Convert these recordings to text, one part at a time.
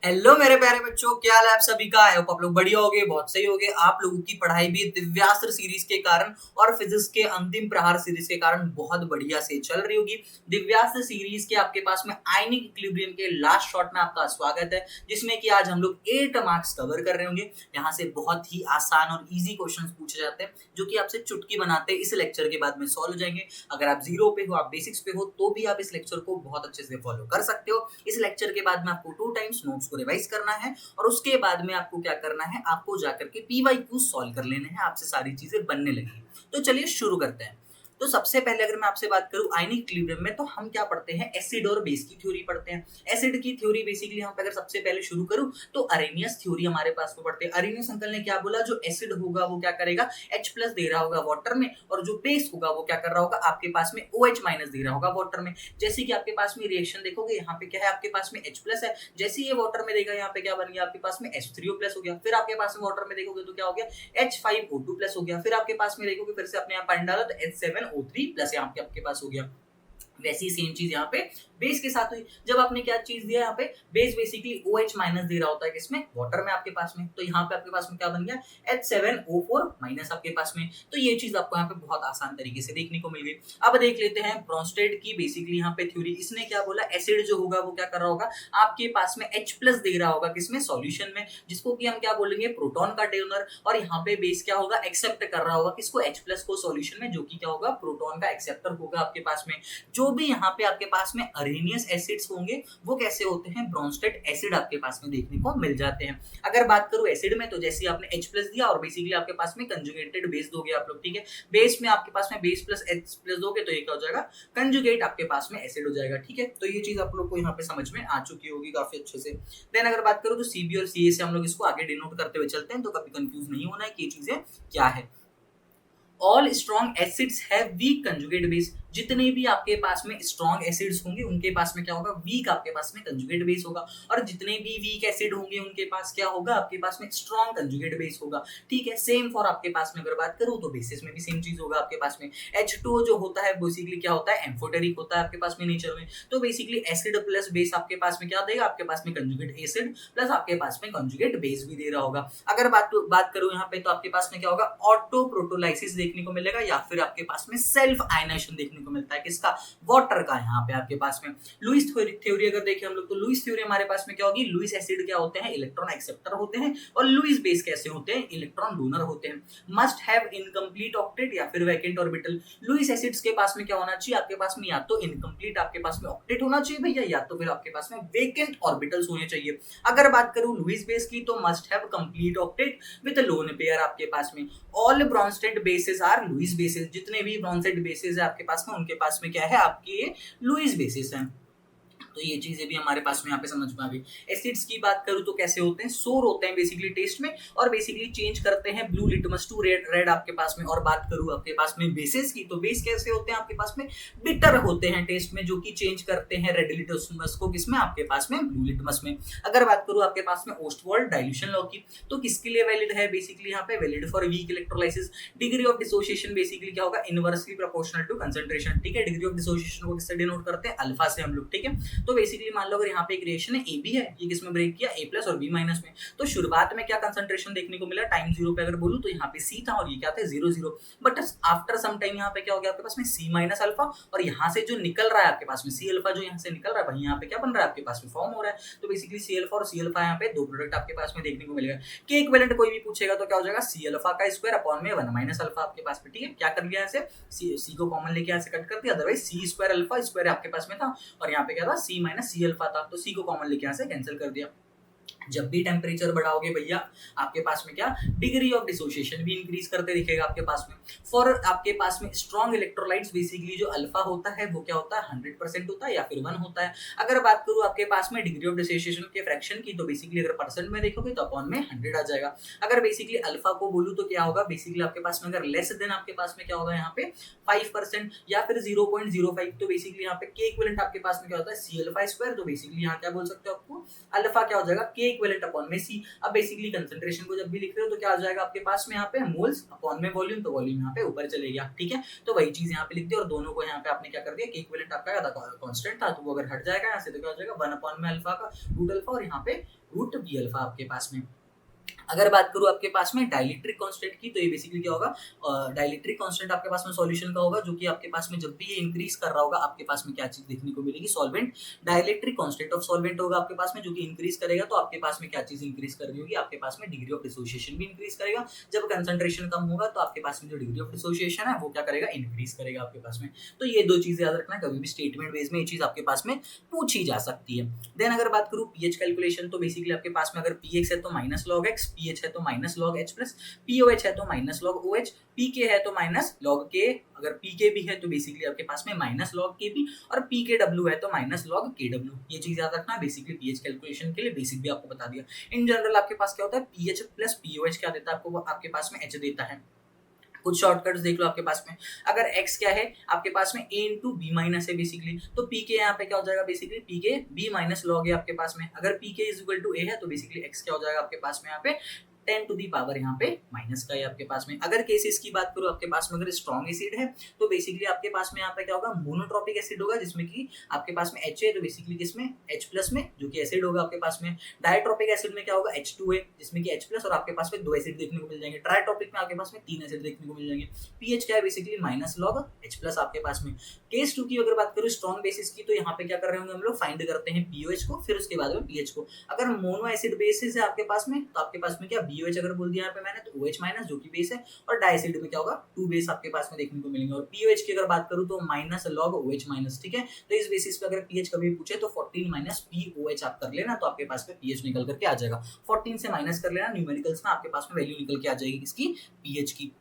Hello मेरे प्यारे बच्चों, क्या हाल है आप सभी का। आई होप आप लोग बढ़िया होगे, बहुत सही होगे। आप लोगों की पढ़ाई भी दिव्यास्त्र सीरीज के कारण और फिजिक्स के अंतिम प्रहार सीरीज के कारण बहुत बढ़िया से चल रही होगी। दिव्यास्त्र सीरीज के आपके पास में आयनिक इक्विलिब्रियम के लास्ट शॉट में आपका स्वागत है, जिसमें कि आज हम लोग 8 मार्क्स कवर कर रहे होंगे। यहाँ से बहुत ही आसान और इजी क्वेश्चंस पूछे जाते हैं, जो कि आपसे चुटकी बनाते इस लेक्चर के बाद में सॉल्व हो जाएंगे। अगर आप जीरो पे हो, आप बेसिक्स पे हो, तो भी आप इस लेक्चर को बहुत अच्छे से फॉलो कर सकते हो। इस लेक्चर के बाद में आपको 2 टाइम्स नोट्स को रिवाइज करना है और उसके बाद में आपको क्या करना है, आपको जाकर के पीवाईक्यू सॉल्व कर लेने हैं। आपसे सारी चीजें बनने लगी। तो चलिए शुरू करते हैं। तो सबसे पहले अगर मैं आपसे बात करूं आयनिक इक्विलिब्रियम में, तो हम क्या पढ़ते हैं, एसिड और बेस की थ्योरी पढ़ते हैं। एसिड की थ्योरी बेसिकली हम अगर सबसे पहले शुरू करूं तो अरेनियस थ्योरी हमारे पास को पढ़ते हैं। अरेनियस अंकल ने क्या बोला, जो एसिड होगा वो क्या करेगा, H प्लस दे रहा होगा वाटर में, और जो बेस होगा वो क्या कर रहा होगा, आपके पास में OH माइनस दे रहा होगा वाटर में। जैसे कि आपके पास में रिएक्शन देखोगे, यहाँ पे क्या है, आपके पास में H प्लस है, जैसे ये वाटर में देगा यहाँ पे क्या बन गया, आपके पास में H3O प्लस हो गया। फिर आपके पास में वाटर में देखोगे तो क्या हो गया, H5O2 प्लस हो गया। फिर आपके पास में देखोगे, फिर से अपने यहाँ पानी डाला तो H7O3 प्लस यहाँ पे आपके पास हो गया। वैसी सेम चीज यहाँ पे बेस के साथ हुई। जब आपने क्या चीज दिया, यहाँ पे बेस बेसिकली OH माइनस दे रहा होता है, किसमें, वाटर में आपके पास में। तो यहाँ पे आपके पास में क्या बन गया, H7O4 माइनस आपके पास में। तो ये चीज आपको यहाँ पे बहुत आसान तरीके से देखने को मिल गई। अब देख लेते हैं ब्रोंस्टेड की बेसिकली यहाँ पे थ्योरी। इसने क्या बोला, एसिड जो होगा वो क्या कर रहा होगा, आपके पास में H प्लस दे रहा होगा, किसमें, सॉल्यूशन में, जिसको कि हम क्या बोलेंगे, प्रोटॉन का डोनर। और यहाँ पे बेस क्या होगा, एक्सेप्ट कर रहा होगा किसको, H प्लस को सॉल्यूशन में, जो कि क्या होगा, प्रोटॉन का एक्सेप्टर होगा आपके पास में। जो भी यहाँ पे आपके पास में अरेनियस एसिड्स होंगे वो कैसे होते हैं, ब्रोंस्टेड एसिड आपके पास में देखने को मिल जाते हैं। अगर बात करूं एसिड में, तो जैसे आपने H प्लस दिया और बेसिकली आपके पास में कंजुगेटेड बेस दोगे आप लोग, ठीक है। बेस में आपके पास में बेस प्लस H प्लस दोगे तो ये क्या हो जाएगा, कंजुगेट आपके पास में एसिड हो जाएगा, ठीक है। तो ये चीज आप लोग को यहाँ पे समझ में आ चुकी होगी काफी अच्छे से। देन अगर बात करूं तो CB और CA से हम लोग इसको आगे डिनोट करते हुए चलते हैं, तो कभी कंफ्यूज नहीं होना है कि ये चीजें क्या है। All strong acids have week conjugate base. जितने भी आपके पास में स्ट्रॉन्ग एसिड्स होंगे उनके पास में क्या होगा, वीक आपके पास में कंजुगेट बेस होगा। और जितने भी वीक एसिड होंगे उनके पास क्या होगा, आपके पास में स्ट्रॉन्ग कंजुगेट बेस होगा, ठीक है। सेम फॉर आपके पास में अगर बात करूं तो बेसिस में भी सेम चीज होगा आपके पास में। H2O जो होता है बेसिकली क्या होता है, एम्फोटेरिक होता है आपके पास में नेचर में। तो बेसिकली एसिड प्लस बेस आपके पास में क्या देगा, आपके पास में कंजुगेट एसिड प्लस आपके पास में कंजुगेट बेस भी दे रहा होगा। अगर बात करूं यहाँ पे, तो आपके पास में क्या होगा, ऑटो प्रोटोलाइसिस देखने को मिलेगा, या फिर आपके पास में सेल्फ आयनाइजेशन देखने को मिलता है, किसका, वाटर का। यहाँ पे आपके पास में लुईस थ्योरी अगर देखें हम लोग, तो लुईस थ्योरी हमारे पास में क्या होगी, लुईस एसिड क्या होते हैं, इलेक्ट्रॉन एक्सेप्टर होते हैं, और लुईस बेस कैसे होते हैं, इलेक्ट्रॉन डोनर होते हैं। मस्ट हैव इनकम्प्लीट ऑक्टेट या फिर वैकेंट ऑर्बिटल। लुईस एसिड्स के पास में क्या होना चाहिए, आपके पास में या तो इनकम्प्लीट आपके पास में ऑक्टेट होना चाहिए भैया, या तो फिर आपके पास में वेकेंट ऑर्बिटल्स होने चाहिए। अगर बात करूं लुईस बेस की, तो must have complete octet with lone pair आपके पास में। All Bronsted bases are Lewis bases. जितने भी ब्रॉन्स्टेड बेसिस है आपके पास में, उनके पास में क्या है, आपके लुईस बेसिस है। तो ये चीजें भी हमारे पास में यहाँ पे समझ में आ गई। एसिड्स की बात करूं तो कैसे होते हैं, सोर होते हैं बेसिकली टेस्ट में, और बेसिकली चेंज करते हैं ब्लू लिटमस टू रेड आपके पास में। और बात करूं आपके पास में बेसिस की, तो बेस कैसे होते हैं आपके पास में, बिटर होते हैं टेस्ट में, जो कि चेंज करते हैं रेड लिटमस को किसमें, आपके पास में ब्लू लिटमस में। अगर बात करूं आपके पास में ओस्टवाल्ड डाइल्यूशन लॉ की, तो किसके लिए वैलिड है, बेसिकली यहाँ पे valid for weak electrolysis. Degree of dissociation basically क्या होगा, इनवर्सली प्रोपोर्शनल टू कंसंट्रेशन, ठीक है। डिग्री ऑफ डिसोसिएशन को किससे डिनोट करते हैं, अल्फा से हम लोग, ठीक है। तो बेसिकली मान लो अगर यहाँ पे एक रिएक्शन है AB है, ये किसमें ब्रेक किया, A प्लस और B माइनस में। तो शुरुआत में क्या कंसंट्रेशन देखने को मिला, टाइम 0 पे अगर बोलूं तो यहाँ पे C था, और ये क्या था, 0 बट आफ्टर सम टाइम यहाँ पे क्या हो गया, आपके पास में C माइनस अल्फा, और यहाँ से जो निकल रहा है आपके पास में C अल्फा, जो यहाँ से निकल रहा है वही यहाँ पे क्या बन रहा है, आपके पास में फॉर्म हो रहा है। तो बेसिकली C अल्फा और C अल्फा यहाँ पे दो प्रोडक्ट आपके पास में देखने को मिलेगा। के इक्विवेलेंट कोई भी पूछेगा तो क्या हो जाएगा, C अल्फा का स्क्वायर अपॉन में 1 माइनस अल्फा आपके पास में, ठीक है। क्या कर लिया ऐसे, C को कॉमन लेके यहाँ से कट कर दिया, otherwise C square alpha square आपके पास में था, और यहाँ पे क्या था, C माइनस C अल्फा था, तो C को कॉमन लेके यहाँ से कैंसिल कर दिया। जब भी टेम्परेचर बढ़ाओगे भैया, आपके पास में क्या, डिग्री ऑफ डिसोसिएशन भी इंक्रीज करते दिखेगा आपके पास में। फॉर आपके पास में स्ट्रॉन्ग इलेक्ट्रोलाइट्स बेसिकली जो अल्फा होता है वो क्या होता है, 100% होता है या फिर 1 होता है। अगर बात करूं आपके पास में डिग्री ऑफ डिसोसिएशन के फ्रैक्शन की, तो बेसिकली अगर परसेंट में देखोगे तो अपॉन में 100 आ जाएगा। अगर बेसिकली अल्फा को बोलूं तो क्या होगा, बेसिकली आपके पास में अगर लेस देन आपके पास में क्या होगा, यहाँ पे 5% या फिर 0.05, तो बेसिकली यहाँ पे के इक्विवेलेंट आपके पास में क्या होता है, C अल्फा स्क्वायर। तो बेसिकली यहाँ क्या बोल सकते हो, आपको अल्फा क्या हो जाएगा, के इक्विवेलेंट अपॉन में सी। अब बेसिकली कंसंट्रेशन को जब भी लिख रहे हो तो क्या आ जाएगा आपके पास में यहाँ पे मोल्स अपॉन में वॉल्यूम, तो वॉल्यूम यहाँ पे ऊपर चले गया, ठीक है। तो वही चीज यहाँ पे लिख दी और दोनों को यहाँ पे आपने क्या कर दिया, के इक्विवेलेंट आपका क्या था, कांस्टेंट था, तो वो अगर हट जाएगा यहाँ से तो क्या हो जाएगा 1 अपॉन में अल्फा का रूट अल्फा और यहाँ पे रूट बी अल्फा आपके पास में। अगर बात करूं आपके पास में डाइलेक्ट्रिक कांस्टेंट की, तो ये बेसिकली क्या होगा, डाइलेक्ट्रिक कांस्टेंट आपके पास में सॉल्यूशन का होगा, जो कि आपके पास में जब भी ये इंक्रीज कर रहा होगा आपके पास में क्या चीज देखने को मिलेगी, solvent. Dielectric constant of solvent होगा आपके पास में, जो कि इंक्रीज करेगा, तो आपके पास में क्या चीज इंक्रीज कर रही होगी, आपके पास में डिग्री ऑफ डिसोसिएशन भी इंक्रीज करेगा। जब कंसंट्रेशन कम होगा तो आपके पास में जो डिग्री ऑफ डिसोसिएशन है वो क्या करेगा, इंक्रीज करेगा आपके पास में। तो ये दो चीजें याद रखना, कभी भी स्टेटमेंट बेस में ये चीज आपके पास में पूछी जा सकती है। देन अगर बात करूं पीएच कैलकुलेशन, तो बेसिकली आपके पास में अगर पीएक्स है तो माइनस लॉग एक्स, पीएच है तो minus log H plus, pOH है तो माइनस लॉग ओएच, पीके है तो माइनस लॉग के, अगर पीके भी है तो बेसिकली आपके पास में माइनस लॉग के बी, और पीके डब्ल्यू है तो माइनस लॉग के डब्ल्यू। ये चीज याद रखना, बेसिकली पीएच कैलकुलेशन के लिए बेसिक भी आपको बता दिया। इन जनरल आपके पास क्या होता है, पीएच प्लस पीओएच क्या देता है आपको, वो आपके पास में एच देता है। कुछ शॉर्टकट्स देख लो आपके पास में, अगर x क्या है आपके पास में a इंटू बी माइनस है बेसिकली, तो pk यहाँ पे क्या हो जाएगा, basically pk b minus log है आपके पास में। अगर pk is equal to a है तो बेसिकली x क्या हो जाएगा आपके पास में यहाँ पे 10 टू दी पावर यहाँ पे माइनस का है आपके पास में। अगर केसेस की बात करूं आपके पास में, अगर स्ट्रॉन्ग एसिड है तो बेसिकली आपके पास में यहाँ पे क्या होगा, मोनोट्रोपिक एसिड होगा, जिसमें कि आपके पास में H है, तो बेसिकली किसमें H प्लस में, जो कि एसिड होगा आपके पास में। डायट्रोपिक एसिड में क्या होगा, H2 है, जिसमें कि H प्लस, और आपके पास में 2 एसिड देखने को मिल जाएंगे। ट्राइट्रोपिक में आपके पास में 3 एसिड देखने को मिल जाएंगे। पीएच क्या है, basically minus log H plus आपके पास में। केस 2 की अगर बात करूं स्ट्रॉन्ग बेसिस की, तो यहाँ पे क्या कर रहे होंगे हम लोग, फाइंड करते हैं पीओएच को, फिर उसके बाद में पीएच को। अगर मोनो एसिड बेसिस है आपके पास में, तो आपके पास में क्या बीओएच अगर बोल दिया मैंने, तो OH माइनस जो कि बेस है, और डाइएसिड में क्या होगा 2 बेस आपके पास में देखने को मिलेंगे। और पीओएच की अगर बात करूं तो माइनस लॉग OH माइनस, ठीक है। तो इस बेसिस पे अगर पीएच कभी पूछे तो 14 माइनस पीओएच आप कर लेना, तो आपके पास में पीएच निकल करके आ जाएगा। 14 से माइनस कर लेना, न्यूमेरिकल्स में आपके पास में वैल्यू निकल के आ जाएगी इसकी पीएच की।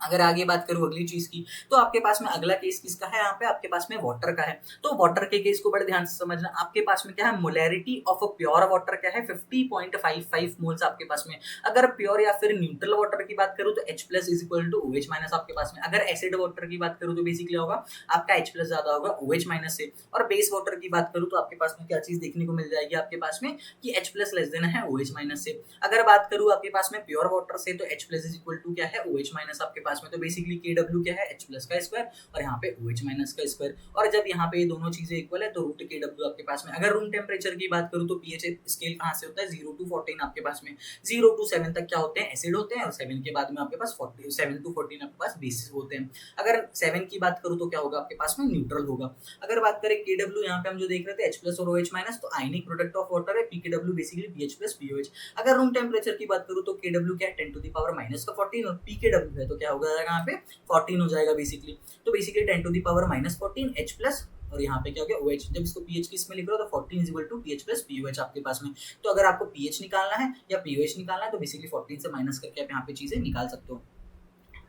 अगर आगे बात करूं अगली चीज की, तो आपके पास में अगला केस किसका है, यहाँ पे आपके पास में वाटर का है। तो वाटर के केस को बड़े ध्यान से समझना। आपके पास में क्या है, molarity of a pure water क्या है, 50.55 मोल्स आपके पास में। अगर प्योर या फिर न्यूट्रल वाटर की बात करूं तो H plus is equal to OH minus आपके पास में। अगर एसिड वाटर की बात करूं तो बेसिकली होगा आपका H प्लस ज्यादा होगा OH माइनस से। और बेस वाटर की बात करूं तो आपके पास में क्या चीज देखने को मिल जाएगी आपके पास में, कि H प्लस लेस देन है OH माइनस से। अगर बात करूं आपके पास में प्योर वाटर से, तो H plus is equal to क्या है, OH माइनस आपके पास में। तो बेसिकली KW क्या है, H प्लस का स्क्वायर, और यहाँ पे OH माइनस का स्क्वायर। और जब यहाँ पे ये दोनों चीजें इक्वल है तो रूट KW आपके पास में। अगर रूम टेम्परेचर की बात करूँ तो पीएच स्केल कहाँ से होता है, 0 to 14 आपके पास में। 0 to 7 तक क्या होते हैं, एसिड होते हैं, और 7 के बाद में आपके पास 7 to 14 आपके पास बेसिस होते हैं। अगर 7 की बात करूँ तो क्या होगा आपके पास में, न्यूट्रल होगा। अगर बात करें KW, यहाँ पे हम जो देख रहे थे H प्लस और OH माइनस, तो आयनिक प्रोडक्ट ऑफ वाटर है। PKW basically PH plus POH। अगर रूम टेम्परेचर की बात करूँ तो KW क्या है, 10 to the power माइनस का 14, और PKW है तो क्या होगा यहाँ पे 14 हो जाएगा बेसिकली। तो basically 10 to the power minus 14 H plus, और यहाँ पे क्या हो गया OH। जब इसको पीएच की इसमें लिख रहे हो तो 14 is equal to pH plus pOH आपके पास में। तो अगर आपको पीएच निकालना है या पीओएच निकालना है तो बेसिकली 14 से माइनस करके आप यहाँ पे चीजें निकाल सकते हो।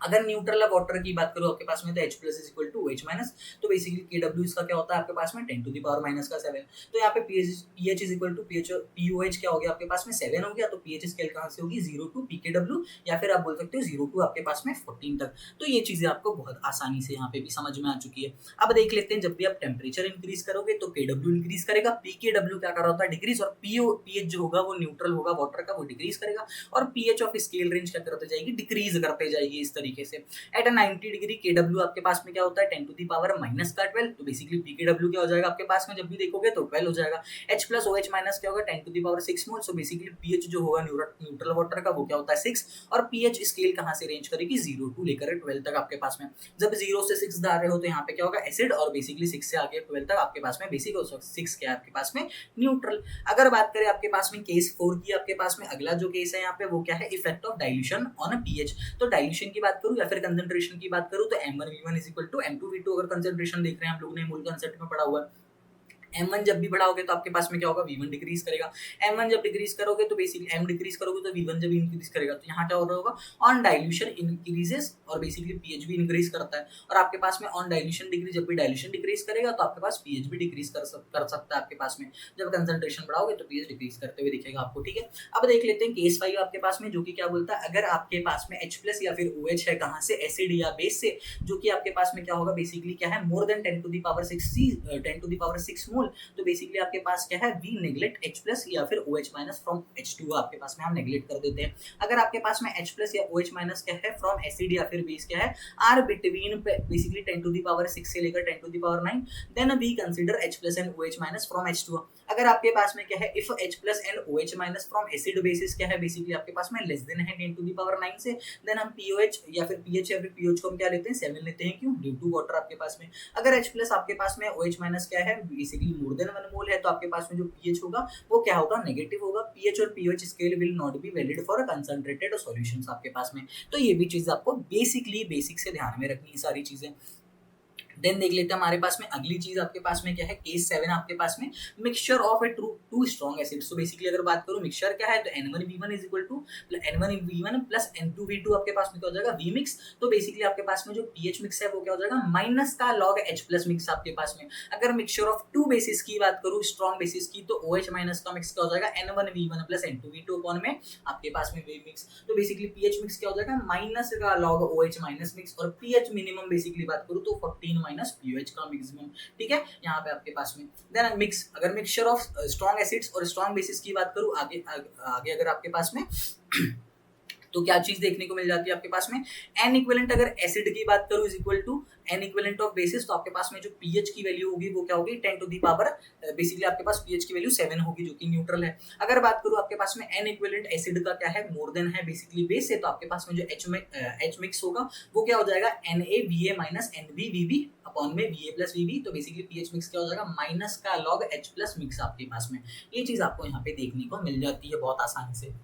अगर न्यूट्रल वाटर की बात करो आपके पास में, तो H plus is equal to OH minus, तो बेसिकली KW इसका क्या होता है आपके पास में 10 टू दी पावर माइनस का 7। तो यहाँ पे pH is equal to POH क्या हो गया आपके पास में 7 हो गया। तो pH स्केल कहाँ से होगी, 0 टू PKW, या फिर आप बोल सकते हो 0 टू आपके पास में 14 तक। तो ये चीजें आपको बहुत आसानी से यहाँ पे भी समझ में आ चुकी है। अब देख लेते हैं, जब भी आप टेम्परेचर इंक्रीज करोगे तो KW इंक्रीज करेगा, PKW क्या कर रहा होता है, डिक्रीज, और pH जो होगा वो न्यूट्रल होगा वाटर का, वो डिक्रीज करेगा, और pH ऑफ स्केल रेंज क्या करते जाएगी, डिक्रीज करते जाएगी इस तरीके से। एट 90 डिग्री KW आपके पास में क्या होता है, 10 टू दी पावर माइनस का 12। तो बेसिकली PKW क्या हो जाएगा आपके पास में, जब भी देखोगे तो 12 हो जाएगा। H प्लस OH माइनस क्या होगा, 10 to the power 6 mole. So basically pH जो होगा न्यूट्रल वाटर का वो क्या होता है 6, और pH स्केल कहाँ से रेंज करेगी, 0 टू लेकर 12 तक आपके पास में। जब 0 से 6 जा रहे हो तो यहाँ पे क्या होगा एसिड, और बेसिकली 6 से आगे 12 तक आपके पास में बेसिक, और 6 क्या है आपके पास में न्यूट्रल। अगर बात करें आपके पास में केस 4 की, आपके पास में अगला जो केस है यहाँ पे वो क्या है, effect of dilution on pH। तो डाइल्यूशन की बात करूँ या फिर कंसंट्रेशन की बात करूँ तो M1V1 is equal to M2V2। अगर कंसंट्रेशन देख रहे हैं आप लोग ने मूल कंसेप्ट में पढ़ा हुआ है, M1 जब भी बढ़ाओगे तो आपके पास में क्या होगा, V1 डिक्रीज करेगा। M1 जब डिक्रीज करोगे तो बेसिकली M डिक्रीज करोगे तो V1 जब इंक्रीज करेगा, तो यहाँ क्या हो रहा होगा, ऑन डाइल्यूशन इंक्रीजेस, और बेसिकली pH भी इंक्रीज करता है। और आपके पास में ऑन डाइल्यूशन डिक्रीज, जब भी डाइल्यूशन डिक्रीज करेगा तो आपके पास pH भी डिक्रीज कर सकता है आपके पास में। जब कंसंट्रेशन बढ़ाओगे तो pH डिक्रीज करते हुए दिखेगा आपको, ठीक है। अब देख लेते हैं केस 5 आपके पास में, जो कि क्या बोलता है, अगर आपके पास में H प्लस या फिर OH है कहाँ से, एसिड या बेस से, जो कि आपके पास में क्या होगा, बेसिकली क्या है, more than 10 to the power 6 mole, mole, तो बेसिकली आपके पास क्या है, वी नेग्लेक्ट H प्लस या फिर OH माइनस फ्रॉम H2 आपके पास में हम नेग्लेक्ट कर देते हैं। अगर आपके पास में H प्लस या OH माइनस क्या है फ्रॉम एसिड या फिर बेस क्या है, are between basically 10 to the power 6 से लेकर 10 to the power 9, then we consider H plus and OH minus from H2। अगर आपके पास में क्या है, if H plus and OH minus from acid basis क्या है, बेसिकली आपके पास में लेस देन है 10 टू द पावर 9 से, देन हम POH या फिर PH या फिर POH को हम क्या लेते हैं, 7 लेते हैं। क्यों? ड्यू टू वाटर आपके पास में। अगर H प्लस आपके पास में OH माइनस क्या है, बेसिकली मोर देन 1 मोल है, तो आपके पास में जो pH होगा वो क्या होगा, नेगेटिव होगा। pH और pH scale will not be valid for concentrated solutions आपके पास में। तो ये भी चीज आपको बेसिकली बेसिक से ध्यान में रखनी है सारी चीजें। देन देख लेते हैं हमारे पास में अगली चीज आपके पास में क्या है, केस 7 आपके पास में mixture of a two strong acids. तो बेसिकली अगर बात करूं मिक्सचर क्या है, तो N1V1 is equal to N1V1 plus N2V2 आपके पास में क्या हो जाएगा, V मिक्स। तो बेसिकली आपके पास में जो pH मिक्स है वो क्या हो जाएगा, माइनस का log H प्लस मिक्स आपके पास में। अगर मिक्सचर ऑफ टू बेसिस की बात करूं, स्ट्रॉन्ग बेसिस की, तो OH माइनस का मिक्स क्या हो जाएगा, N1V1 प्लस N2V2 अपॉन में आपके पास में V मिक्स। तो बेसिकली pH मिक्स क्या हो जाएगा, माइनस का log OH माइनस मिक्स, और pH मिनिमम बेसिकली बात करूं तो 14 माइनस pH का मैक्सिमम। ठीक है, यहाँ पे आपके पास में देन मिक्स, अगर मिक्सचर ऑफ स्ट्रॉन्ग एसिड्स और स्ट्रॉन्ग बेसिस की बात करूं आगे अगर आपके पास में तो क्या चीज देखने को मिल जाती है आपके पास में, N इक्विवेलेंट अगर एसिड की बात करूं is equal to N equivalent of bases, तो आपके पास में जो pH की वैल्यू होगी वो क्या होगी, 10 टू दी पावर बेसिकली आपके पास pH की वैल्यू 7 होगी जो कि न्यूट्रल है। अगर बात करूं आपके पास में N इक्विवेलेंट एसिड का क्या है, मोर देन है बेसिकली बेस से, तो आपके पास में जो H मिक्स होगा वो क्या हो जाएगा, NaVa माइनस NbVb अपॉन में Va प्लस Vb। तो बेसिकली pH मिक्स क्या हो जाएगा, माइनस का log H प्लस मिक्स आपके पास में। ये चीज आपको यहाँ पे देखने को मिल जाती है बहुत आसानी से।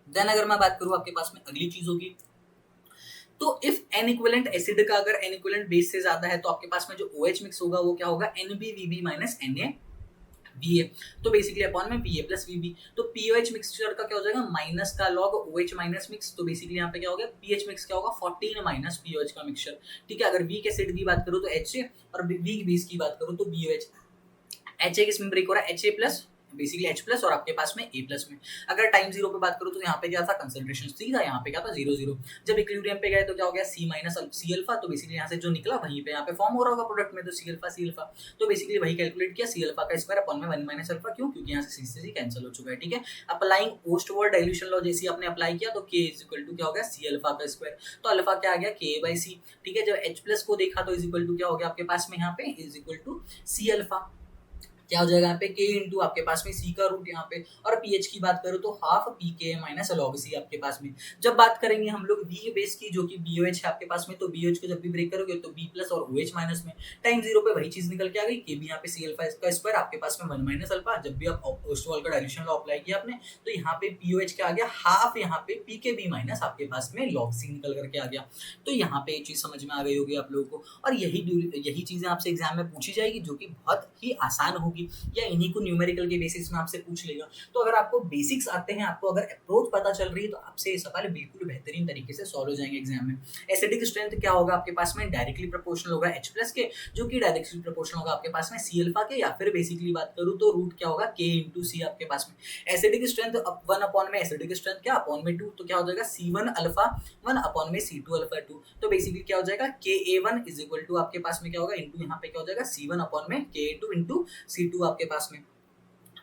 देन अगर मैं बात करूं आपके पास में अगली चीज होगी, तो इफ N इक्विवेलेंट एसिड का अगर N इक्विवेलेंट बेस से ज्यादा है, तो आपके पास में जो OH मिक्स होगा वो क्या होगा, NbVb माइनस NaVa। तो बेसिकली अपॉन में Va प्लस Vb। तो POH मिक्सचर का क्या हो जाएगा, माइनस का log OH माइनस मिक्स। तो बेसिकली यहाँ पे क्या हो गया, pH मिक्स क्या होगा, 14 माइनस POH का मिक्सचर। ठीक है, अगर वीक एसिड की बात करूँ तो HA, और वीक बेस की बात करूँ तो BOH। HA किसमें ब्रेक हो रहा है, HA plus basically H plus और आपके पास में A प्लस में। अगर टाइम 0 पे बात करूं तो यहाँ पे क्या था, कंसंट्रेशन C था, यहाँ पे क्या था 0 0। जब इक्विलिब्रियम पे गए तो क्या हो गया, C माइनस C अल्फा। तो बेसिकली यहाँ से जो निकला वहीं पे यहाँ पे फॉर्म हो रहा होगा प्रोडक्ट में, तो C अल्फा। तो बेसिकली वही कैलकुलेट किया, C अल्फा का स्क्वायर अपॉन में 1 माइनस अल्फा। क्यों? क्योंकि यहाँ से C कैंसिल हो चुका है। ठीक है, applying post word dilution law जैसे आपने अप्लाई किया, तो K इज इक्वल टू क्या हो गया, C अल्फा का स्क्वायर। तो अल्फा क्या आ गया, K/C। ठीक है, जब H प्लस को देखा तो इज इक्वल टू क्या हो गया आपके पास में, यहाँ पे is equal to C alpha. क्या हो जाएगा यहाँ पे, K इंटू आपके पास में C का रूट यहाँ पे। और pH की बात करूँ तो half pK minus log C आपके पास में। जब बात करेंगे हम लोग V बेस की, जो कि BOH है आपके पास में, तो BOH को जब भी ब्रेक करोगे तो B प्लस और OH माइनस में। टाइम 0 पे वही चीज निकल के आ गई, K भी यहाँ पे C अल्फा का स्क्वायर आपके पास में 1 माइनस अल्फा। जब भी आप ओस्टवाल का डाइल्यूशन लॉ अप्लाई किया आपने, तो यहाँ पे POH क्या आ गया, हाफ यहाँ पे pKb माइनस आपके पास में log C निकल करके आ गया। तो यहाँ पे ये चीज समझ में आ गई होगी आप लोगों को, और यही चीजें आपसे एग्जाम में पूछी जाएगी, जो कि बहुत ही आसान होगी, या इन्हीं को न्यूमेरिकल के बेसिस में आपसे पूछ लेगा। तो अगर आपको बेसिक्स आते हैं, आपको अगर अप्रोच पता चल रही है, तो आपसे ये सवाल बिल्कुल बेहतरीन तरीके से सॉल्व हो जाएंगे एग्जाम में। एसिडिक स्ट्रेंथ क्या होगा आपके पास में, डायरेक्टली प्रोपोर्शनल होगा H प्लस के, जो कि डायरेक्टली प्रोपोर्शनल होगा आपके पास में C अल्फा के, या फिर बेसिकली बात करूं तो रूट क्या होगा, K इंटू C आपके पास में। एसिडिक स्ट्रेंथ 1 अपॉन में एसिडिक स्ट्रेंथ क्या अपॉन में 2, तो क्या हो जाएगा C1 अल्फा 1 अपॉन में C2 अल्फा 2। तो बेसिकली क्या हो जाएगा, KA1 इज इक्वल टू आपके पास में क्या होगा, इंटू यहाँ पे क्या हो जाएगा C1 अपॉन में KA2 इंटू C2 आपके पास में।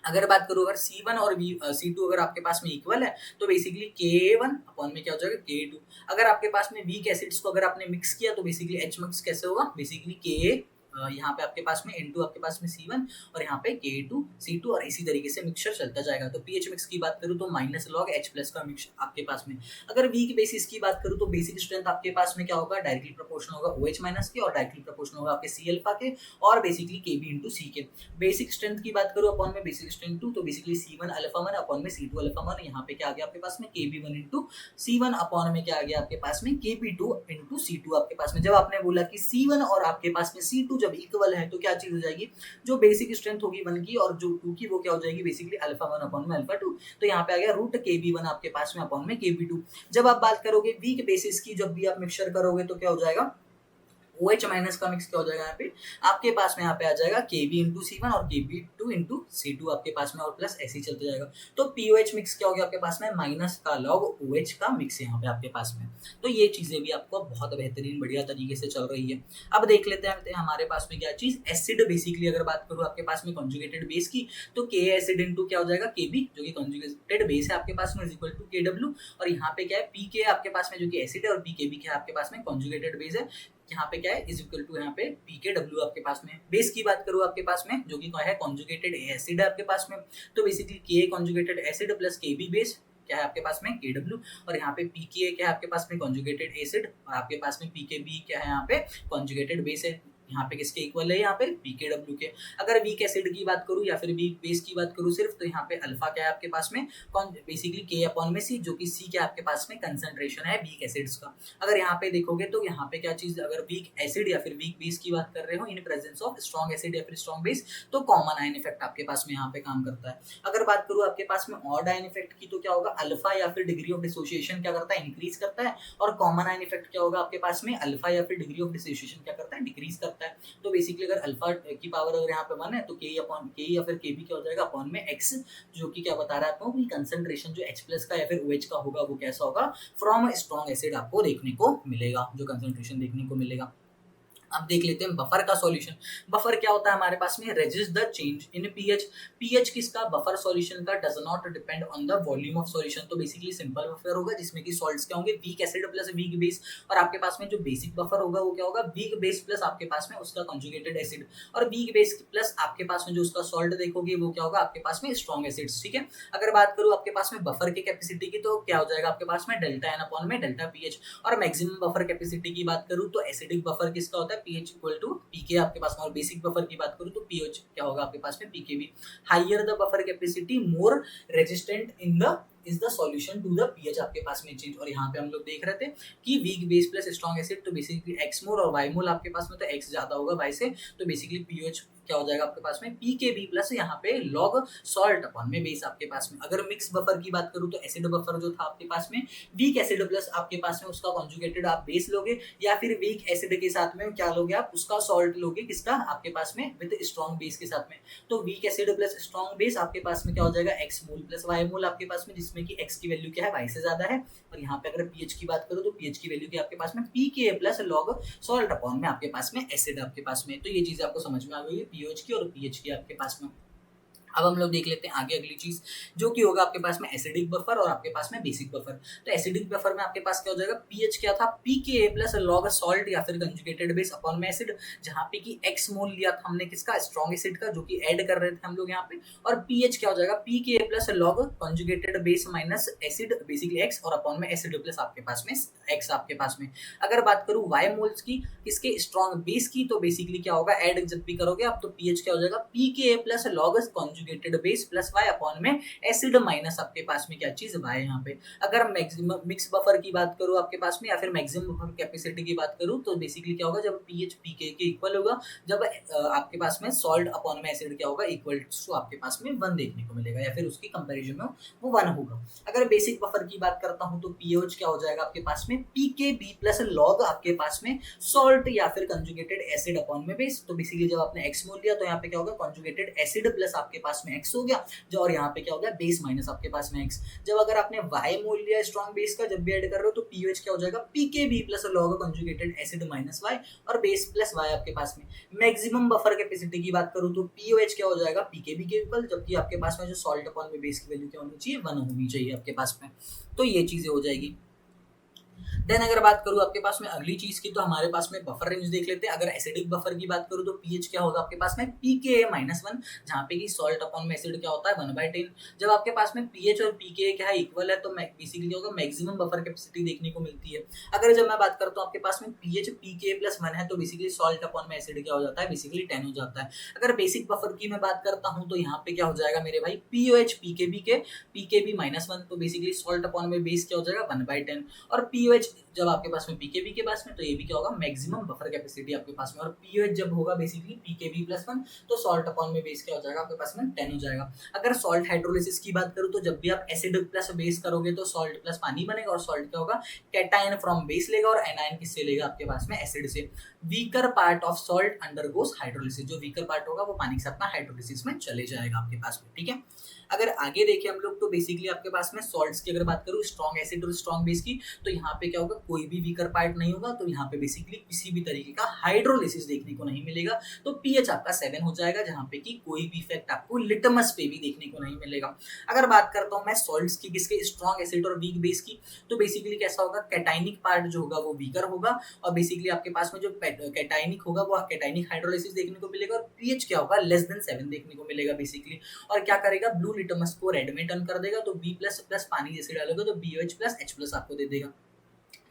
अगर बात करूं अगर C1 और C2 अगर आपके पास में इक्वल है, तो बेसिकली Ka1 अपॉन में क्या हो जाएगा, Ka2। अगर आपके पास में वीक एसिड्स को अगर आपने मिक्स किया, तो बेसिकली H मिक्स कैसे होगा, बेसिकली Ka यहाँ पे आपके पास में N2 आपके पास में C1 और यहाँ पे K2 C2, और इसी तरीके से मिक्सचर चलता जाएगा। तो pH मिक्स की बात करूँ तो माइनस log H प्लस का मिक्सचर आपके पास में। अगर वीक बेसिस की बात करूँ तो बेसिक स्ट्रेंथ आपके पास में क्या होगा, डायरेक्टली प्रोपोर्शनल होगा OH माइनस के, और डायरेक्टली प्रोपोर्शनल होगा आपके C अल्फा के, और बेसिकली Kb इंटू C के। बेसिक स्ट्रेंथ की बात करूँ अपॉन में बेसिक स्ट्रेंथ 2, तो बेसिकली C1 अल्फा 1 अपॉन में C2 अल्फा 1। यहाँ पे क्या आ गया आपके पास में, Kb1 इंटू C1 अपॉन में क्या आ गया आपके पास में, Kb2 इंटू C2 आपके पास में। जब आपने बोला कि C1 और आपके पास में C2 जब इक्वल है, तो क्या चीज हो जाएगी, जो बेसिक स्ट्रेंथ होगी 1 की और जो 2 की, वो क्या हो जाएगी, बेसिकली अल्फा 1 अपॉन में अल्फा 2। तो यहाँ पे आ गया रूट Kb1 आपके पास में अपॉन में Kb2। जब आप बात करोगे वीक बेसिस की, जब भी आप मिक्सचर करोगे तो क्या हो जाएगा, OH माइनस का मिक्स क्या हो जाएगा यहाँ पे, आपके पास में यहाँ पे आ जाएगा Kb इंटू C1 और Kb2 इंटू C2 आपके पास में, और प्लस ऐसे ही चलते जाएगा। तो POH मिक्स क्या हो गया आपके पास में, माइनस का लॉग OH का मिक्स यहाँ पे आपके पास में। तो ये चीजें भी आपको बहुत बेहतरीन बढ़िया तरीके से चल रही है। अब देख लेते हैं हमारे पास में क्या चीज, एसिड बेसिकली अगर बात करूँ आपके पास में कॉन्जुगेटेड बेस की, तो K एसिड इंटू क्या हो जाएगा Kb, जो कि कॉन्जुगेटेड बेस है आपके पास में, इज इक्वल टू Kw, और यहाँ पे क्या है Pk आपके पास में जो कि एसिड है, और Pkb क्या है आपके पास में कॉन्जुगेटेड बेस है, यहाँ पे क्या है इज इक्वल टू यहाँ पे PKW आपके पास में। बेस की बात करूँ आपके पास में जो कि क्या है कॉन्जुगेटेड एसिड है आपके पास में, तो basically K conjugated acid plus Kb base क्या है आपके पास में KW, और यहाँ पे Pka क्या है आपके पास में कॉन्जुगेटेड एसिड, और आपके पास में Pkb क्या है यहाँ पे कॉन्जुगेटेड बेस है। यहाँ पे किसके इक्वल है, यहाँ पे PKW के। अगर वीक एसिड की बात करूँ या फिर वीक बेस की बात करूँ सिर्फ, तो यहाँ पे अल्फा क्या है आपके पास में बेसिकली K अपॉन में C, जो कि C क्या आपके पास में कंसंट्रेशन है वीक एसिड्स का। अगर यहाँ पे देखोगे तो यहाँ पे क्या चीज, अगर वीक एसिड या फिर वीक बेस की बात कर रहे हो in presence of strong acid या फिर स्ट्रॉन्ग बेस, तो कॉमन आयन इफेक्ट आपके पास में यहाँ पे काम करता है। अगर बात करूँ आपके पास में ऑड आयन इफेक्ट की, तो क्या होगा, अल्फा या फिर डिग्री ऑफ डिसोसिएशन क्या करता है, इंक्रीज करता है, और कॉमन आयन इफेक्ट क्या होगा आपके पास में, अल्फा या फिर डिग्री ऑफ डिसोसिएशन क्या करता है, डिक्रीज करता है। तो बेसिकली अगर अल्फा की पावर अगर यहाँ पे 1 है तो K अपॉन K या फिर Kb क्या हो जाएगा अपॉन में X, जो कि क्या बता रहा है आपको कि कंसंट्रेशन जो H प्लस का या फिर OH का होगा वो कैसा होगा, फ्रॉम स्ट्रॉन्ग एसिड आपको देखने को मिलेगा, जो कंसंट्रेशन देखने को मिलेगा। अब देख लेते हैं बफर का सॉल्यूशन। बफर क्या होता है हमारे पास में, resist the change in pH. PH किसका, बफर सॉल्यूशन का, does not depend on the volume of solution. तो बेसिकली सिंपल बफर होगा जिसमें कि सॉल्ट्स क्या होंगे, weak acid plus weak base, और आपके पास में जो बेसिक बफर होगा वो क्या होगा, वीक बेस प्लस आपके पास में उसका कॉन्जुगेटेड एसिड, और वीक बेस प्लस आपके पास में जो उसका सॉल्ट देखोगे वो क्या होगा आपके पास में स्ट्रॉन्ग एसिड्स। ठीक है, अगर बात करूँ आपके पास में बफर की कैपेसिटी की, तो क्या हो जाएगा आपके पास में डेल्टा एन अपॉन में डेल्टा पीएच। और मैक्सिमम बफर कैपेसिटी की बात करूँ तो एसिडिक बफर किसका होता है, पीएच इक्वल टू पीके आपके पास में, और बेसिक बफर की बात करूं तो पीएच क्या होगा आपके पास में pKb. Higher the buffer capacity more resistant in the is the solution to the pH आपके पास में चेंज। और यहाँ पे हम लोग देख रहे थे कि weak base plus strong acid, तो बेसिकली एक्स मोल और वाई मोल आपके पास में, तो एक्स ज्यादा होगा वाई से, तो बेसिकली पीएच क्या हो जाएगा आपके पास में पीकेबी प्लस यहाँ पे लॉग सॉल्ट अपॉन में बेस आपके पास में। अगर मिक्स बफर की बात करूँ तो एसिड बफर जो था आपके पास में वीक एसिड प्लस आपके पास में उसका कॉन्जुगेटेड आप बेस लोगे, या फिर वीक एसिड के साथ में क्या लोगे आप उसका सॉल्ट लोगे, किसका आपके पास में विद स्ट्रॉन्ग बेस के साथ में। तो weak acid plus strong base आपके पास में क्या हो जाएगा एक्स मोल प्लस वाई मोल आपके पास में, जिसमें कि एक्स की वैल्यू क्या है वाई से ज्यादा है। और यहाँ पे अगर पीएच की बात करूँ तो पीएच की वैल्यू क्या आपके पास में पीके प्लस लॉग सॉल्ट अपॉन में आपके पास में एसिड आपके पास में। तो ये चीज आपको समझ में आ गई है पीएच की और पीएच की आपके पास में। अब हम लोग देख लेते हैं आगे अगली चीज, जो कि होगा आपके पास में एसिडिक बफर और आपके पास में बेसिक बफर। तो एसिडिक बफर में आपके पास क्या हो जाएगा, पीएच क्या था पीके प्लस लॉग सॉल्ट या फिर कंजुगेटेड बेस अपॉन में एसिड, जहां पे कि एक्स मोल लिया था हमने किसका स्ट्रॉन्ग एसिड का, जो कि ऐड कर रहे थे हम लोग यहाँ पे। और पीएच क्या हो जाएगा pK plus log conjugated base minus acid basically x, और अपॉन में एसिड प्लस आपके पास में एक्स आपके पास में। अगर बात करूं वाई मोल्स की किसके स्ट्रॉन्ग बेस की, तो बेसिकली क्या होगा ऐड जब भी करोगे आप तो पीएच क्या हो जाएगा pK plus log conjugated base plus y upon में एसिड माइनस आपके पास में क्या चीज वाई यहाँ पे। अगर मैक्सिमम मिक्स बफर की बात करूं आपके पास में या फिर मैक्सिमम बफर कैपेसिटी की बात करूं, तो बेसिकली क्या होगा जब पीएच पीके के इक्वल होगा, जब आपके पास में सॉल्ट अपॉन में एसिड क्या होगा इक्वल टू आपके पास में 1 देखने को मिलेगा, या फिर उसकी कंपैरिजन में वो 1 होगा। अगर बेसिक बफर की बात करता हूं तो पीएच क्या हो जाएगा आपके पास में पीकेबी प्लस लॉग आपके पास में सॉल्ट या फिर कंजुगेटेड एसिड अपॉन में बेस। तो बेसिकली जब आपने एक्स मोल लिया तो यहाँ पे क्या होगा कंजुगेटेड एसिड प्लस आपके पास में एक्स हो गया, जो और यहाँ पे क्या हो गया बेस माइनस आपके पास में एक्स। जब अगर आपने वाई मोल लिया स्ट्रॉन्ग बेस का जब भी ऐड कर रहे हो तो पीओएच क्या हो जाएगा pKb plus log conjugated acid minus Y, और बेस प्लस वाई आपके पास में। मैक्सिमम बफर कैपेसिटी की बात करूं तो पीओएच क्या हो जाएगा पीकेबी के इक्वल, जबकि आपके पास में जो सॉल्ट अपॉन में बेस की वैल्यू क्या होनी चाहिए 1 होनी चाहिए आपके पास में। तो ये चीजें हो जाएगी। देन अगर बात करूं आपके पास में अगली चीज की, तो हमारे पास में बफर रेंज देख लेते हैं। अगर एसिडिक बफर की बात करूं तो पीएच क्या होगा आपके पास में पीके माइनस 1, जहां पे कि सॉल्ट अपॉन में एसिड क्या होता है 1/10। जब आपके पास में पीएच और पीके क्या है इक्वल है, तो बेसिकली क्या होगा मैक्सिमम बफर कैपेसिटी देखने को मिलती है। अगर जब मैं बात करता हूं आपके पास में पीएच पीके प्लस 1 है, तो बेसिकली सॉल्ट अपॉन में एसिड क्या हो जाता है बेसिकली 10 हो जाता है। अगर बेसिक बफर की मैं बात करता हूं तो यहाँ पे क्या हो जाएगा मेरे भाई पीओएच पीकेबी के पीकेबी माइनस 1, तो बेसिकली सॉल्ट अपॉन में बेस क्या हो जाएगा 1/10, और पीओएच जब आपके पास में पीकेबी के पास में, तो ये भी क्या होगा, मैक्सिमम बफर कैपेसिटी आपके पास में। और पीओएच जब होगा बेसिकली पीकेबी प्लस 1, तो सॉल्ट अपॉन में बेस क्या हो जाएगा आपके पास में 10 हो जाएगा। अगर सॉल्ट हाइड्रोलिसिस की बात करूँ तो जब भी आप एसिड प्लस बेस करोगे तो सॉल्ट प्लस पानी बनेगा, और सॉल्ट क्या होगा, कैटायन फ्रॉम बेस लेगा, और एनायन किससे लेगा आपके पास में, एसिड से। Weaker part of salt undergoes hydrolysis, जो वीकर पार्ट होगा वो पानी के साथ में हाइड्रोलिसिस में चले जाएगा आपके पास में, ठीक है। अगर आगे देखें हम लोग तो बेसिकली आपके पास में सॉल्ट्स की अगर बात करूँ, स्ट्रॉन्ग एसिड और स्ट्रॉन्ग बेस की, तो यहाँ पे क्या होगा, कोई भी वीकर पार्ट नहीं होगा, तो यहाँ पे बेसिकली किसी भी तरीके का हाइड्रोलिसिस देखने को नहीं मिलेगा। तो पीएच आपका 7 हो जाएगा, जहाँ पे कि कोई भी इफेक्ट आपको लिटमस पे भी देखने को नहीं मिलेगा। अगर बात करता हूँ मैं सॉल्ट्स की, किसके, स्ट्रॉन्ग एसिड और वीक बेस की, तो बेसिकली कैसा होगा, कैटाइनिक पार्ट जो होगा वो वीकर होगा, और बेसिकली आपके पास में जो कैटाइनिक होगा वो कैटाइनिक हाइड्रोलिसिस देखने को मिलेगा, और पीएच क्या होगा, लेस देन 7 देखने को मिलेगा बेसिकली। और क्या करेगा, ब्लू लिटमस को रेड में टर्न कर देगा, तो बी प्लस प्लस पानी जैसे डालोगे तो BOH प्लस H प्लस आपको दे देगा।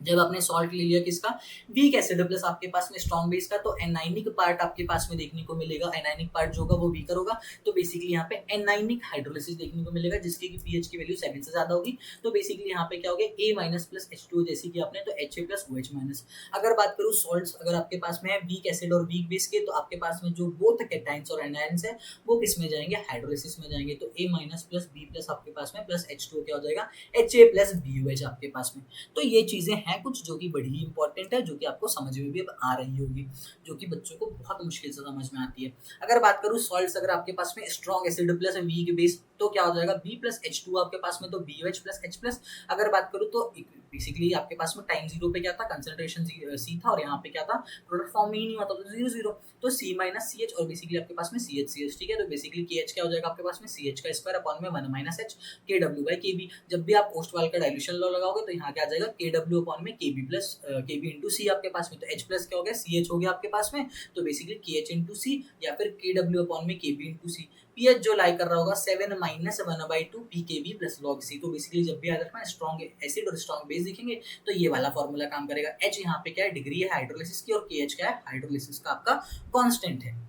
जब आपने सॉल्ट ले लिया किसका, वीक एसिड प्लस आपके पास में स्ट्रॉन्ग बेस का, तो एनाइनिक पार्ट आपके पास में देखने को मिलेगा। एनाइनिक पार्ट जो होगा वो वीकर होगा, तो बेसिकली यहाँ पे एनाइनिक हाइड्रोलिसिस देखने को मिलेगा, जिसकी की पीएच की वैल्यू 7 से ज्यादा होगी। तो बेसिकली यहाँ पे क्या हो गया, A माइनस प्लस H2 जैसी कि आपने, तो HA प्लस OH माइनस। अगर बात करूँ सॉल्ट्स अगर आपके पास में है वीक एसिड और वीक बेस के, तो आपके पास में जो बोथ कैटाइंस और एनायंस है वो किस में जाएंगे, हाइड्रोलिसिस में जाएंगे। तो A minus plus B plus आपके पास में प्लस H2 क्या हो जाएगा, HA प्लस BOH आपके पास में। तो ये चीजें हैं कुछ जो कि बड़ी इंपॉर्टेंट है, जो कि आपको समझ में भी अब आ रही होगी, जो कि बच्चों को बहुत मुश्किल से समझ में आती है। अगर बात करूँ सॉल्ट्स अगर आपके पास में strong acid plus weak base, तो क्या हो जाएगा, B प्लस H2 आपके पास में, तो BOH प्लस H प्लस। अगर बात करूँ तो बेसिकली आपके पास में टाइम 0 पे क्या था, कंसंट्रेशन C था, और यहाँ पे क्या था, प्रोडक्ट फॉर्म में ही नहीं होता, तो 0 0, तो C माइनस CH, और बेसिकली आपके पास में CH, ठीक है। तो बेसिकली KH क्या हो जाएगा आपके पास में, CH का स्क्वायर अपॉन में 1 minus H KW by KB। जब भी आप ओस्टवाल का डाइल्यूशन लॉ लगाओगे तो यहाँ क्या आ जाएगा, KW अपॉन में KB plus KB into C आपके पास में। तो H प्लस क्या हो गया, CH हो गया आपके पास में, तो बेसिकली KH इंटू C या फिर KW अपॉन में KB इंटू C। पीएच जो लाई कर रहा होगा 7 minus 1/2 PKB plus log C। तो बेसिकली जब भी याद रखना स्ट्रॉन्ग एसिड और स्ट्रॉन्ग बेस दिखेंगे तो ये वाला फॉर्मूला काम करेगा। H यहाँ पे क्या है, डिग्री है हाइड्रोलिसिस की, और KH क्या है, हाइड्रोलिसिस का आपका कांस्टेंट है।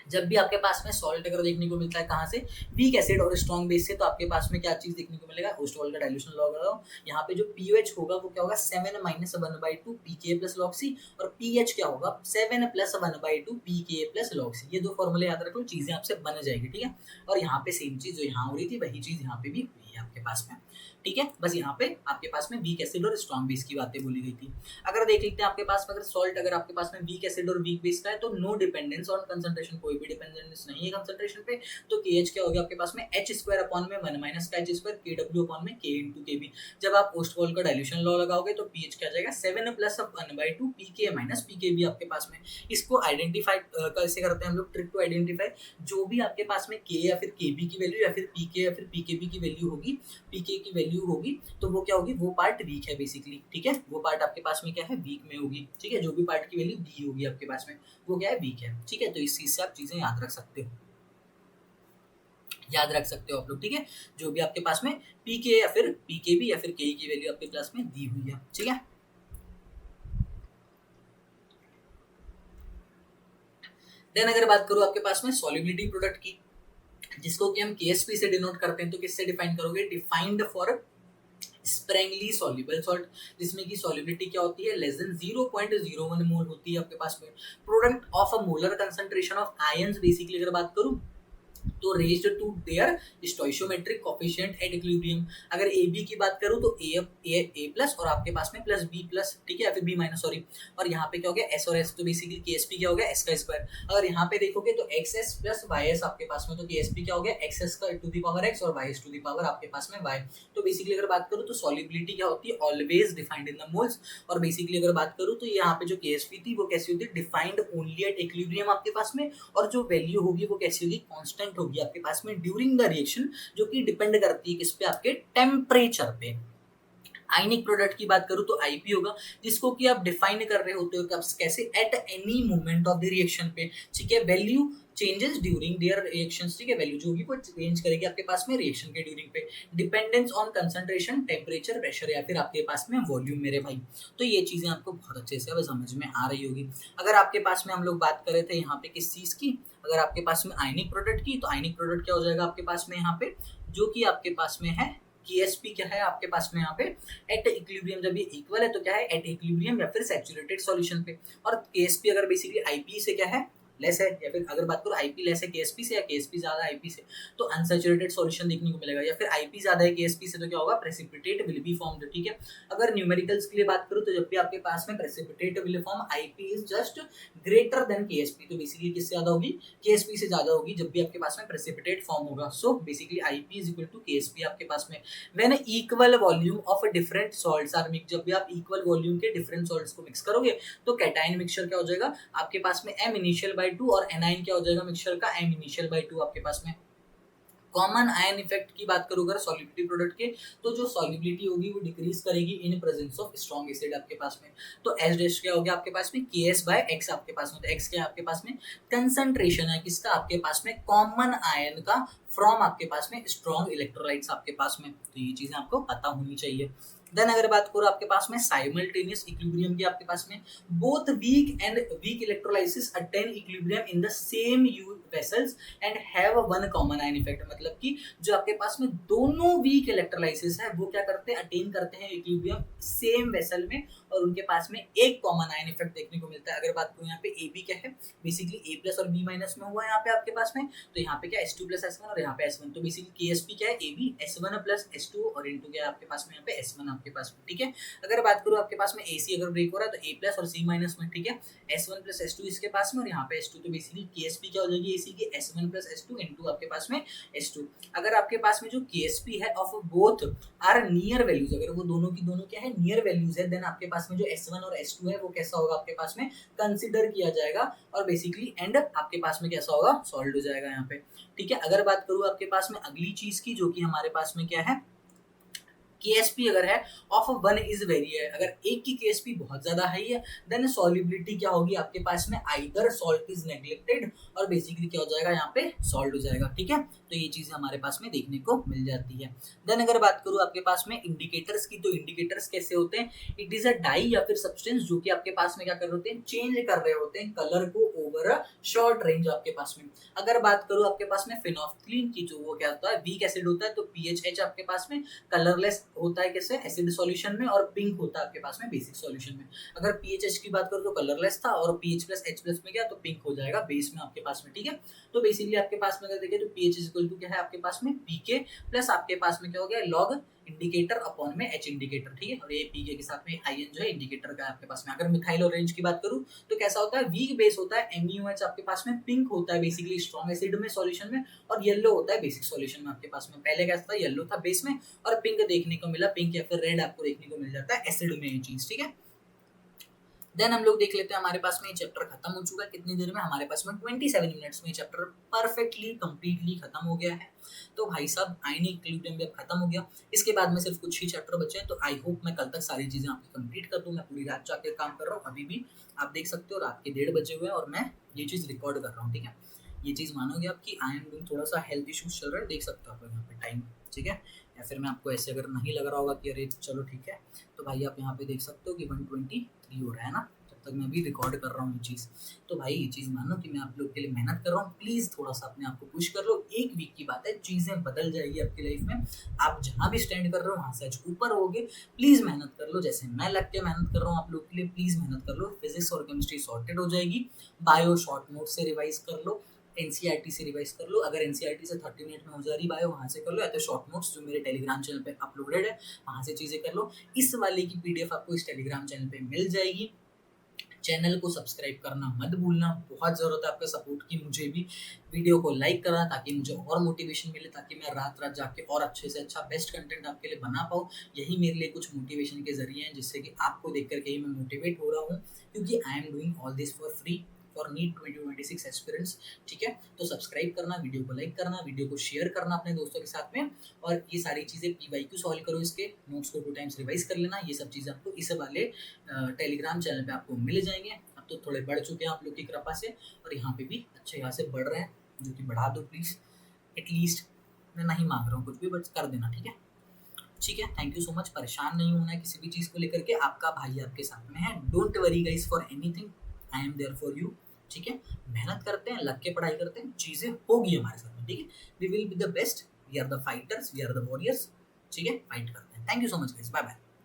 जब भी आपके पास में सॉल्ट अगर देखने को मिलता है कहाँ से, वीक एसिड और स्ट्रॉन्ग बेस से, तो आपके पास में क्या चीज देखने को मिलेगा, ओस्टवाल का डाइल्यूशन लॉ लगाओ। यहाँ पे जो पीओएच होगा वो क्या होगा, 7 माइनस 1/2 पीके प्लस लॉग सी, और पीएच क्या होगा, 7 प्लस 1/2 पीके प्लस लॉग सी। ये दो फॉर्मूले याद रख लो, चीजें आपसे बन जाएगी, ठीक है। और यहाँ पे सेम चीज जो यहाँ हो रही थी वही चीज यहाँ पे भी हुई है आपके पास में, ठीक है। बस यहाँ पे आपके पास में वीक एसिड और स्ट्रॉन्ग बेस की बातें बोली गई थी। अगर देख लेते हैं आपके पास में, अगर सॉल्ट अगर आपके पास में वीक एसिड और वीक बेस का है, तो नो डिपेंडेंस ऑन कंसंट्रेशन, कोई भी डिपेंडेंस नहीं है कंसंट्रेशन पे। तो KH क्या हो गया आपके पास में, H स्क्वायर अपॉन में 1 माइनस का H स्क्वायर KW अपॉन में K इंटू KB। जब आप ओस्टवाल का डाइल्यूशन लॉ लगाओगे तो पीएच क्या जाएगा, 7 प्लस 1/2 PK माइनस PKB आपके पास में। इसको आइडेंटिफाई कैसे करते हैं हम लोग, ट्रिक टू आइडेंटिफाई, जो भी आपके पास में K या फिर KB की वैल्यू या फिर PK या फिर PKB की वैल्यू होगी, PK की वैल्यू होगी, तो वो क्या होगी, वो पार्ट वीक है बेसिकली, ठीक है। वो पार्ट आपके पास में क्या है, वीक में होगी, ठीक है। जो भी पार्ट की वैल्यू दी होगी आपके पास में वो क्या है, वीक है, ठीक है। तो इस चीज से आप चीजें याद रख सकते हो, याद रख सकते हो आप लोग, ठीक है। जो भी आपके पास में पीके या फिर पीकेबी या फिर के की वैल्यू आपके क्लास में दी हुई है, ठीक है। देन अगर बात करूं आपके पास में सॉल्युबिलिटी प्रोडक्ट की, जिसको कि हम केएसपी से डिनोट करते हैं, तो किससे डिफाइन करोगे, डिफाइंड फॉर स्प्रेंगली सॉल्युबल सॉल्ट, जिसमें की सॉल्युबिलिटी क्या होती है, लेस देन 0.01 मोल होती है आपके पास में। Product of a molar concentration of ions, basically अगर बात करूं तो raised to their stoichiometric coefficient at equilibrium. अगर ए बी की बात करूं तो ए प्लस और आपके पास में प्लस बी प्लस, ठीक है, या फिर बी माइनस, सॉरी। और यहाँ पे क्या हो गया, एस और एस, तो बेसिकली केएसपी क्या हो गया, एस का स्क्वायर। अगर यहाँ पे देखोगे तो X S plus Y S आपके पास में, तो केएसपी क्या हो गया, एक्स एस का टू द पावर एक्स और Y S to the power आपके पास में वाई। तो बेसिकली अगर बात करूँ तो सॉल्युबिलिटी क्या होती है, always defined in the moles. और बेसिकली अगर बात करूँ तो यहाँ पे जो केएसपी थी वो कैसी होती है, डिफाइंड ओनली एट इक्विलिब्रियम आपके पास में, और जो वैल्यू होगी वो कैसी होगी, कांस्टेंट होगी आपके पास में ड्यूरिंग द रिएक्शन, जो कि डिपेंड करती है किस पे, आपके टेम्परेचर पे। आयनिक प्रोडक्ट की बात करूं तो आईपी होगा, जिसको कि आप डिफाइन कर रहे होते हो कब कैसे, at any moment of the reaction पे, ठीक है। Value changes during their reactions, ठीक है। वैल्यू जो होगी वो चेंज करेगी आपके पास में रिएक्शन के ड्यूरिंग पे। Dependence on concentration, temperature, pressure या फिर आपके पास में वॉल्यूम, मेरे भाई। तो ये चीजें आपको बहुत अच्छे से अब समझ में आ रही होगी। अगर आपके पास में हम लोग बात कर रहे थे यहाँ पे किस चीज की, अगर आपके पास में आयनिक प्रोडक्ट की, तो आयनिक प्रोडक्ट क्या हो जाएगा आपके पास में यहाँ पे, जो कि आपके पास में है KSP क्या है आपके पास में यहाँ पे एट इक्विलिब्रियम, जब ये इक्वल है तो क्या है एट इक्विलिब्रियम या फिर सैचुरेटेड सॉल्यूशन पे। और KSP अगर बेसिकली IP से क्या है लेस है, या फिर अगर बात करो IP लेस है KSP से या KSP ज्यादा है IP से तो अनसैचुरेटेड सॉल्यूशन देखने को मिलेगा, या फिर IP ज्यादा है KSP से तो क्या होगा प्रेसिपिटेट विल बी फॉर्म्ड। ठीक है, अगर न्यूमेरिकल्स के लिए बात करूं तो जब भी आपके पास में precipitate will form IP is just greater than KSP, तो बेसिकली किससे ज्यादा होगी KSP से ज्यादा होगी जब भी आपके पास में प्रेसिपिटेट फॉर्म होगा। So basically IP is equal to KSP आपके पास में when equal volume of different salts are mix, जब भी आप इक्वल वॉल्यूम के डिफरेंट सॉल्ट्स को मिक्स करोगे तो कैटाइन मिक्सचर क्या हो जाएगा आपके पास में M इनिशियल बाय 2 और एनाइन क्या हो जाएगा मिक्सचर का M इनिशियल बाय 2 आपके पास में। कॉमन आयन इफेक्ट की बात करूं अगर सॉल्युबिलिटी प्रोडक्ट के तो जो सॉल्युबिलिटी होगी वो डिक्रीज करेगी in presence of strong acid आपके पास में। तो एच डैश क्या हो गया आपके पास में KS बाय X आपके पास में, तो X क्या है आपके पास में कंसंट्रेशन है किसका आपके पास में कॉमन आयन का फ्रॉम आपके पास में स्ट्रॉन्ग इलेक्ट्रोलाइट्स आपके पास में, तो ये चीजें आपको पता होनी चाहिए। देन अगर बात करो आपके पास में साइमल्टेनियस इक्विलिब्रियम की आपके पास में both weak and weak electrolysis attain equilibrium in the same vessels and have one common ion effect, मतलब कि जो आपके पास में दोनों वीक इलेक्ट्रोलाइसिस है वो क्या करते हैं अटेन करते हैं इक्विलिब्रियम सेम वेसल में और उनके पास में एक कॉमन आयन इफेक्ट देखने को मिलता है। अगर बात करूं यहाँ पे AB क्या है बेसिकली A प्लस और B माइनस में हुआ है यहाँ पे आपके पास में, तो यहाँ पे क्या S2 प्लस S1 और यहाँ पे S1, तो बेसिकली KSP क्या है AB S1 प्लस S2 और इनटू क्या है आपके पास में यहाँ पे S1 आपके पास में। ठीक है, अगर बात करूं आपके पास में AC अगर ब्रेक हो रहा है तो A प्लस और C माइनस में, ठीक है S1 प्लस S2 इसके पास में और यहाँ पे S2, तो बेसिकली KSP क्या हो जाएगी AC की S1 प्लस S2 इनटू आपके पास में S2। अगर आपके पास में जो KSP है of both are near values, अगर वो दोनों की दोनों क्या है नियर वैल्यूज है, देन आपके पास में जो S1 और S2 है वो कैसा होगा आपके पास में कंसीडर किया जाएगा और बेसिकली एंड आपके पास में कैसा होगा सॉल्व हो जाएगा यहाँ पे। ठीक है, अगर बात करूँ आपके पास में अगली चीज की जो कि हमारे पास में क्या है KSP अगर है ऑफ वन इज वेरी है, अगर एक की KSP बहुत ज्यादा हाई है देन सॉल्युबिलिटी क्या होगी आपके पास में आइदर सॉल्ट इज नेग्लेक्टेड और बेसिकली क्या हो जाएगा यहाँ पे सॉल्ट हो जाएगा। ठीक है, तो ये चीज हमारे पास में देखने को मिल जाती है। देन अगर बात करूँ आपके पास में इंडिकेटर्स की, तो इंडिकेटर्स कैसे होते हैं इट इज अ डाई या फिर सब्सटेंस जो कि आपके पास में क्या कर रहे होते हैं चेंज कर रहे होते हैं कलर को ओवर अ शॉर्ट रेंज आपके पास में। अगर बात करूँ आपके पास में फिनोल्फथलीन की, जो वो क्या होता है वीक एसिड होता है, तो PHH आपके पास में कलरलेस होता है कैसे एसिड सॉल्यूशन में और पिंक होता है आपके पास में बेसिक सॉल्यूशन में। अगर PHH की बात करूँ तो कलरलेस था और PH प्लस H प्लस में गया तो पिंक हो जाएगा बेस में आपके पास में। ठीक है, तो बेसिकली आपके पास में अगर देखें तो PH इक्वल टू क्या है आपके पास में PK प्लस आपके पास में क्या हो गया लॉग इंडिकेटर अपॉन में H इंडिकेटर। ठीक है, और ये PK के साथ में आयन जो है इंडिकेटर का आपके पास में। अगर मिथाइल ऑरेंज की बात करूं तो कैसा होता है वीक बेस होता है MUH आपके पास में, पिंक होता है बेसिकली स्ट्रॉन्ग एसिड में सॉल्यूशन में और येलो होता है बेसिक सॉल्यूशन में आपके पास में। पहले कैसा था येलो था बेस में और पिंक देखने को मिला, पिंक या फिर रेड आपको देखने को मिल जाता है एसिड में ये चीज। ठीक है, देन हम लोग देख लेते हैं हमारे पास में ये चैप्टर खत्म हो चुका है कितनी देर में, हमारे पास में 27 मिनट्स में ये चैप्टर परफेक्टली कंप्लीटली खत्म हो गया है। तो भाई साहब आयनिक इक्विलिब्रियम भी अब खत्म हो गया, इसके बाद में सिर्फ कुछ ही चैप्टर बचे हैं, तो आई होप मैं कल तक सारी चीजें आपकी कंप्लीट कर दूं। मैं पूरी रात जाकर काम कर रहा हूँ, अभी भी आप देख सकते हो रात के 1:30 बजे हुए हैं और मैं ये चीज रिकॉर्ड कर रहा हूँ। ठीक है, ये चीज मानोगे आप कि आई एम डूइंग थोड़ा सा हेल्थ इश्यूज चल रहा है, देख सकते हो आप यहाँ पे टाइम। ठीक है, या फिर मैं आपको ऐसे अगर नहीं लग रहा होगा कि अरे चलो ठीक है, तो भाई आप यहाँ पे देख सकते हो कि 123 हो रहा है ना, तक मैं भी रिकॉर्ड कर रहा हूँ ये चीज़। तो भाई ये चीज़ मानो कि मैं आप लोग के लिए मेहनत कर रहा हूँ, प्लीज़ थोड़ा सा अपने आप को पुश कर लो। एक वीक की बात है, चीज़ें बदल जाएगी आपकी लाइफ में। आप जहाँ भी स्टैंड कर रहे हो वहाँ से आज ऊपर होगे, प्लीज़ मेहनत कर लो। जैसे मैं लग के मेहनत कर रहा हूँ आप लोग के लिए, प्लीज़ मेहनत कर लो। फिजिक्स और केमिस्ट्री सॉर्टेड हो जाएगी, बायो शॉर्ट नोट से रिवाइज कर लो, NCERT से रिवाइज कर लो। अगर NCERT से 30 मिनट में हो जा रही बायो, वहाँ से कर लो, या तो शॉर्ट नोट्स जो मेरे टेलीग्राम चैनल पे अपलोडेड है वहाँ से चीज़ें कर लो। इस वाले की PDF आपको इस टेलीग्राम चैनल पे मिल जाएगी। चैनल को सब्सक्राइब करना मत भूलना, बहुत ज़रूरत है आपके सपोर्ट की मुझे भी। वीडियो को लाइक करना ताकि मुझे और मोटिवेशन मिले, ताकि मैं रात रात जाके और अच्छे से अच्छा बेस्ट कंटेंट आपके लिए बना पाऊँ। यही मेरे लिए कुछ मोटिवेशन के जरिए हैं, जिससे कि आपको देख करके ही मैं मोटिवेट हो रहा हूँ, क्योंकि I am doing all this for free for NEET 2026 aspirants. ठीक है, तो सब्सक्राइब करना, वीडियो को लाइक करना, वीडियो को शेयर करना अपने दोस्तों के साथ में, और ये सारी चीज़ें PYQ सॉल्व करो, इसके नोट्स को 2 टाइम्स रिवाइज कर लेना। ये सब चीज़ें आपको इस वाले टेलीग्राम चैनल पे आपको मिल जाएंगे। अब तो थोड़े बढ़ चुके हैं आप लोग की कृपा से, और यहाँ पे भी अच्छे यहाँ से बढ़ रहे हैं, जो कि बढ़ा दो प्लीज़। एटलीस्ट मैं नहीं मांग रहा हूँ कुछ भी, बट कर देना। ठीक है, ठीक है, थैंक यू सो मच। परेशान नहीं होना है किसी भी चीज़ को लेकर के, आपका भाई आपके साथ में है। Don't worry guys for anything, I am there for you. ठीक है, मेहनत करते हैं, लग के पढ़ाई करते हैं, चीज़ें होगी हमारे साथ में। ठीक है, we will be the best, we are the fighters, we are the warriors. ठीक है, फाइट करते हैं। Thank you so much guys, bye bye.